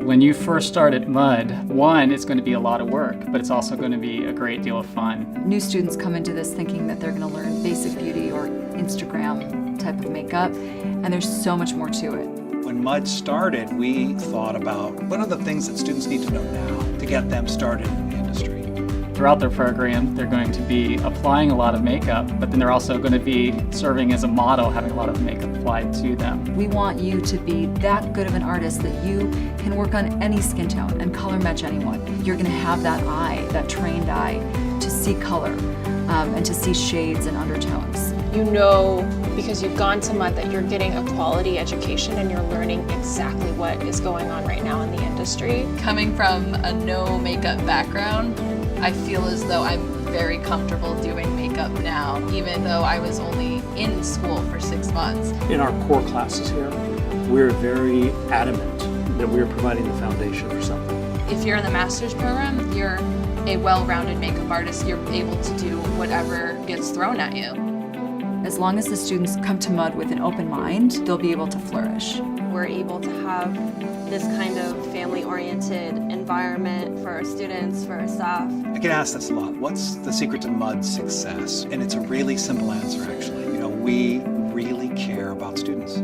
When you first start at MUD, one, it's going to be a lot of work, but it's also going to be a great deal of fun. New students come into this thinking that they're going to learn basic beauty or Instagram type of makeup, and there's so much more to it. When MUD started, we thought about what are the things that students need to know now to get them started in the industry. Throughout their program, they're going to be applying a lot of makeup, but then they're also going to be serving as a model, having a lot of makeup applied to them. We want you to be that good of an artist that you can work on any skin tone and color match anyone. You're going to have that eye, that trained eye, to see color and to see shades and undertones. You know, because you've gone to MUD, that you're getting a quality education and you're learning exactly what is going on right now in the industry. Coming from a no makeup background, I feel as though I'm very comfortable doing makeup now, even though I was only in school for 6 months. In our core classes here, we're very adamant that we're providing the foundation for something. If you're in the master's program, you're a well-rounded makeup artist. You're able to do whatever gets thrown at you. As long as the students come to MUD with an open mind, they'll be able to flourish. We're able to have this kind of family-oriented environment for our students, for our staff. I get asked this a lot. What's the secret to MUD's success? And it's a really simple answer, actually. You know, we really care about students.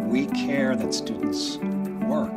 We care that students work.